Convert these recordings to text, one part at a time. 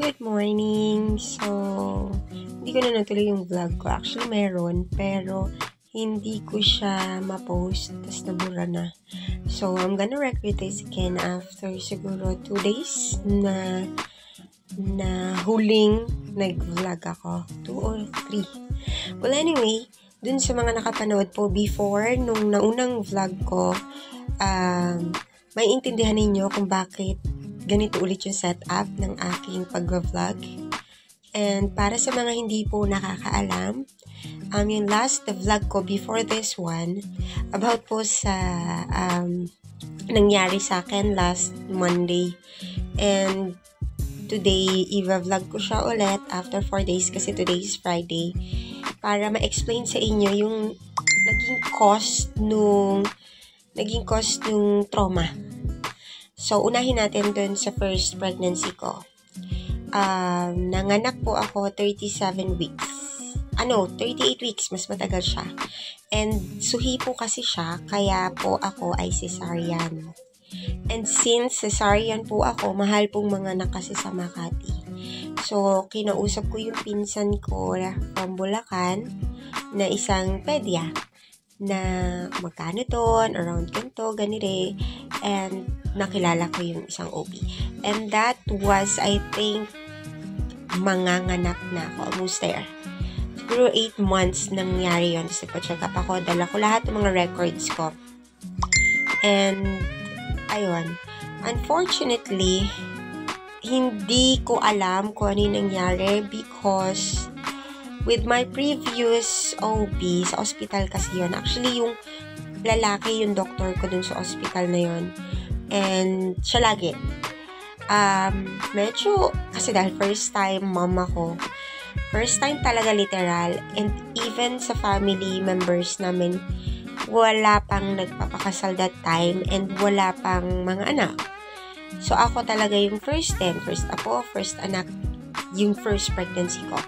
Good morning! So, hindi ko na natuloy yung vlog ko. Actually, meron, pero hindi ko siya ma-post, tas nabura na. So, I'm gonna record this again after siguro 2 days na huling nag-vlog ako. 2 or 3. Well, anyway, dun sa mga nakapanood po before, nung naunang vlog ko, may intindihan ninyo kung bakit ganito ulit yung setup ng aking pag-vlog. And para sa mga hindi po nakakaalam, yung last vlog ko before this one, about po sa nangyari sa akin last Monday. And today, i-vlog ko siya ulit after 4 days kasi today is Friday. Para ma-explain sa inyo yung naging cost nung trauma. So, unahin natin dun sa first pregnancy ko. Nanganak po ako 37 weeks. 38 weeks. Mas matagal siya. And suhi po kasi siya, kaya po ako ay cesarean. And since cesarean po ako, mahal pong manganak kasi sa Makati. So, kinausap ko yung pinsan ko from Bulacan na isang pedya na magkano doon, around ganito, ganire, and nakilala ko yung isang OB. And that was, I think, manganganak na ako, almost there. Siguro 8 months nangyari yun. Tapos nagpa-check up ako, dala ko lahat ng mga records ko. And, ayun, unfortunately, hindi ko alam kung ano yung nangyari because with my previous OB, sa hospital kasi yun. Actually, yung lalaki, yung doctor ko dun sa hospital na yun. And siya lagi. Medyo, kasi dahil first time mama ko, first time talaga literal. And even sa family members namin, wala pang nagpapakasal that time and wala pang mga anak. So, ako talaga yung first apo, first anak, yung first pregnancy ko.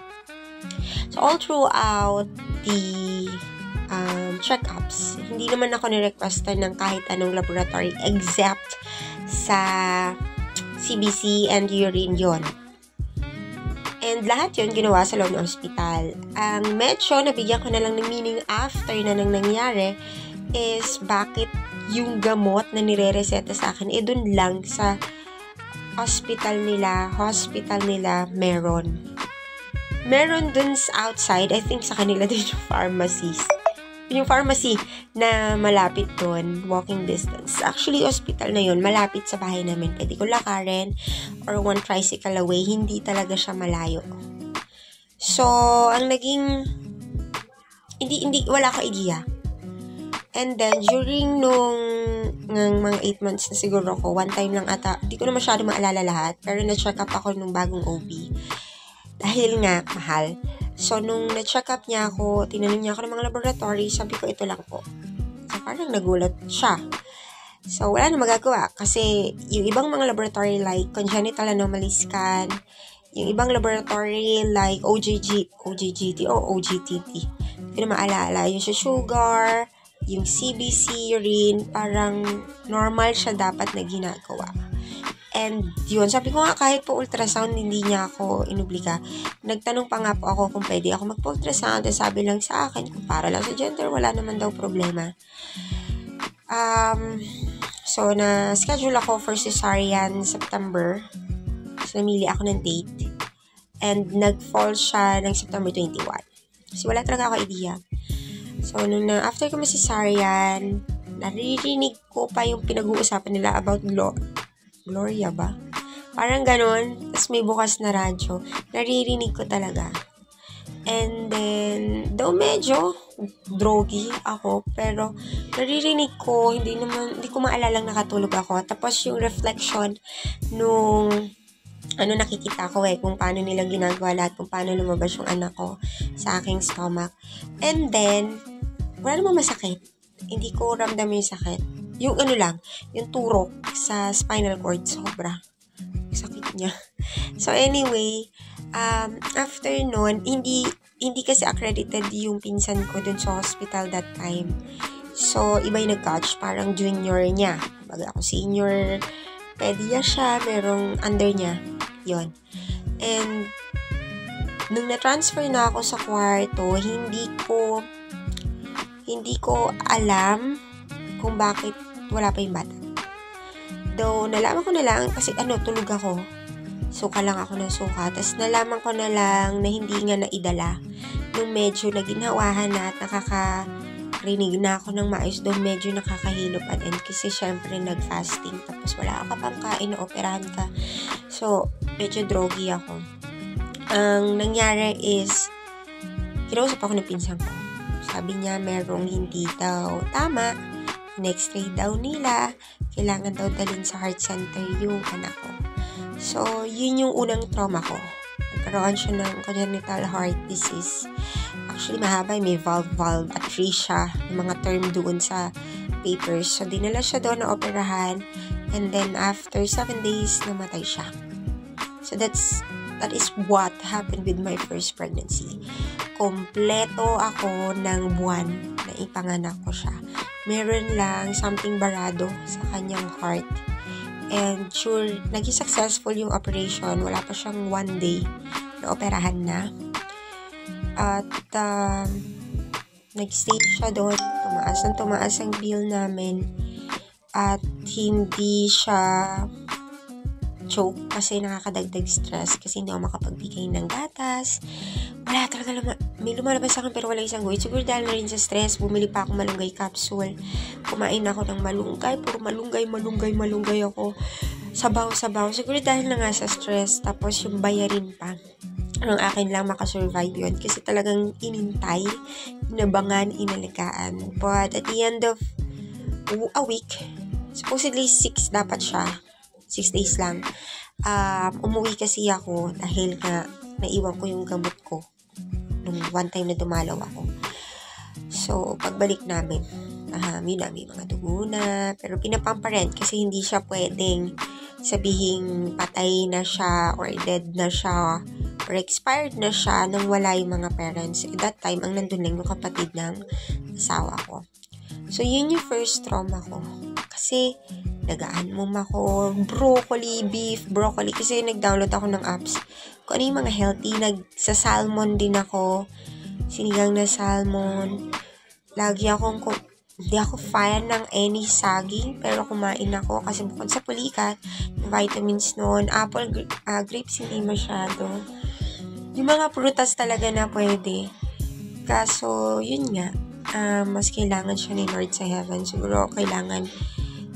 So, all throughout the check-ups, hindi naman ako ni-requestan ng kahit anong laboratory except sa CBC and urine yon. And lahat yon ginawa sa loob ng hospital. Ang medyo nabigyan ko na lang ng meaning after na nang nangyari is bakit yung gamot na nire-reseta sa akin, dun lang sa hospital nila meron. Meron dun sa outside, I think sa kanila din yung pharmacies. Yung pharmacy na malapit dun, walking distance. Actually, hospital na yun, malapit sa bahay namin. Pwede ko lakarin or 1 tricycle away, hindi talaga siya malayo. So, ang naging, wala ko idea. And then, during nung mga 8 months na siguro ko, one time lang ata, hindi ko na masyado maalala lahat, pero na-check up ako nung bagong OB. Dahil nga, mahal. So, nung na-check up niya ako, tinanong niya ako ng mga laboratory, sabi ko, ito lang po. So, parang nagulat siya. So, wala na magagawa. Kasi, yung ibang mga laboratory like congenital anomaly scan, yung ibang laboratory like OGGT o OGTT. Hindi na maalala. Yung sa sugar, yung CBC, urine, parang normal siya dapat na ginagawa. And yun, sabi ko nga kahit po ultrasound, hindi niya ako inubliga. Nagtanong pa nga po ako kung pwede ako magpa-ultrasound. At sabi lang sa akin, kung para lang sa gender, wala naman daw problema. So, na-schedule ako for cesarean September. So, namili ako ng date. And nag-fall siya ng September 21. Kasi wala talaga ako idea. So, nung after ko ma-cesarean, naririnig ko pa yung pinag-uusapan nila about Gloria ba? Parang ganun. Tapos may bukas na radyo. Naririnig ko talaga. And then, though medyo drogy ako, pero naririnig ko, hindi ko maalalang nakatulog ako. Tapos yung reflection nung nakikita ko kung paano nilang ginagawa lahat, kung paano lumabas yung anak ko sa aking stomach. And then, wala namang masakit. Hindi ko ramdam yung sakit. Yung yung turok sa spinal cord, sobra. Sakit niya. So anyway, after nun, hindi kasi accredited yung pinsan ko dun sa hospital that time. So, iba yung nag-catch, parang junior niya. Baga ako senior, pedya siya, merong under niya. Yun. And nung na-transfer na ako sa kwarto, hindi ko alam kung bakit wala pa yung bata. Though, nalaman ko na lang, kasi tulog ako. Suka lang ako ng suka. Tapos, nalaman ko na lang na hindi nga naidala. Nung medyo naginhawahan na at nakakarinig na ako ng maayos, doon medyo nakakahilo pa din. Kasi, syempre, nag-fasting. Tapos, wala ka pang kain, operahan ka. So, medyo drogy ako. Ang nangyari is, kinausap ako ng pinsan ko. Sabi niya, merong hindi daw tama. Next ray daw nila. Kailangan daw dalhin sa heart center yung anak ko. So, yun yung unang trauma ko. Nagkaroon siya ng congenital heart disease. Actually, mahaba. May valve atresia. Yung mga term doon sa papers. So, dinala siya doon na operahan. And then, after 7 days, namatay siya. So, that is what happened with my first pregnancy. Kompleto ako ng buwan na ipanganak ko siya. Meron lang something barado sa kanyang heart. And sure, naging successful yung operation. Wala pa siyang 1 day na operahan na. At nag-stay siya doon. Tumaas ang bill namin. At hindi siya choke kasi nakakadagdag stress kasi hindi ako makapagbigay ng gatas. Wala talaga may lumalabas sa akin pero wala isang guhit. Siguro dahil na rin sa stress, bumili pa ako malunggay capsule. Kumain ako ng malunggay. Puro malunggay ako. Sabaw. Siguro dahil na nga sa stress. Tapos yung bayarin pa. Ang akin lang makasurvive yun. Kasi talagang inintay, inabangan, inalagaan. But at the end of a week, supposedly 6 dapat siya. 6 days lang. Umuwi kasi ako dahil nga naiwan ko yung gamot ko nung one time na dumalaw ako. So, pagbalik namin, may mga dugo na, pero pinapamparin kasi hindi siya pwedeng sabihing patay na siya or dead na siya or expired na siya nang wala yung mga parents. At that time, ang nandun lang yung kapatid ng asawa ko. So, yun yung first trauma ko. Kasi, nagaan-mom ako, broccoli, kasi nag-download ako ng apps. Kung ano yung mga healthy, nagsa-salmon din ako, sinigang na salmon. Hindi ako fan ng any saging, pero kumain ako kasi bukod sa pulikat, vitamins noon, apple, grapes hindi masyado. Yung mga prutas talaga na pwede. Kaso, yun nga, mas kailangan siya ni Lord sa heaven. Siguro kailangan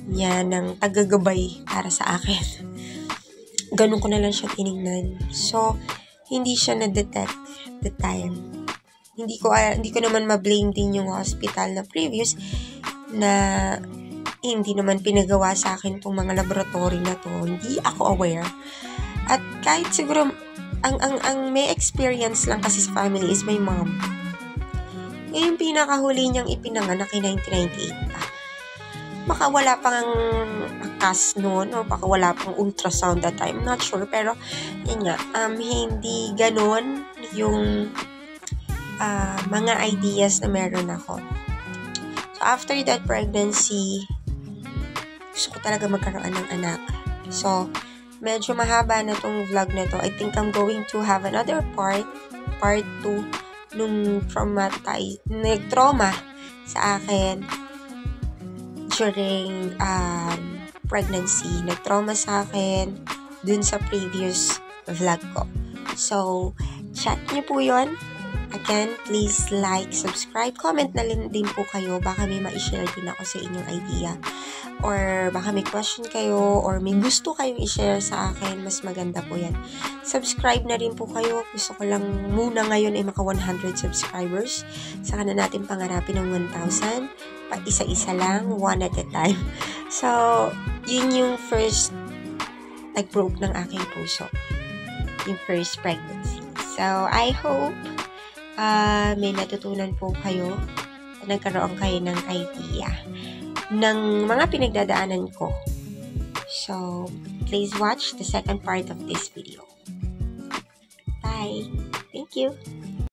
niya ng tagagabay para sa akin. Ganun ko na lang siya tinignan. So, hindi siya na-detect the time. Hindi ko naman ma-blame din yung hospital na previous na hindi naman pinagawa sa akin tong mga laboratory na to. Hindi ako aware. At kahit siguro, ang may experience lang kasi sa family is my mom. Ngayon, pinakahuli niyang ipinanganak ay 1998 pa. Baka wala pang CAS noon o baka wala pang ultrasound that time. Not sure. Pero, yun nga, hindi ganun yung mga ideas na meron ako. So, after that pregnancy, gusto ko talaga magkaroon ng anak. So, medyo mahaba na tong vlog na to. I think I'm going to have another part 2, nung nag-trauma sa akin during pregnancy. Nag-trauma sa akin dun sa previous vlog ko. So, chat niyo po yun. Again, please like, subscribe, comment na din po kayo. Baka may ma-share din ako sa inyong idea. Or baka may question kayo or may gusto kayong i-share sa akin, mas maganda po yan. Subscribe na rin po kayo. Gusto ko lang muna ngayon ay maka 100 subscribers. Saka na natin pangarapin ng 1,000. Pa isa-isa lang, one at a time. So, yun yung first nag-broke ng aking puso. Yung first pregnancy. So, I hope may natutunan po kayo. Nagkaroon kayo ng idea ng mga pinagdadaanan ko. So, please watch the second part of this video. Bye! Thank you!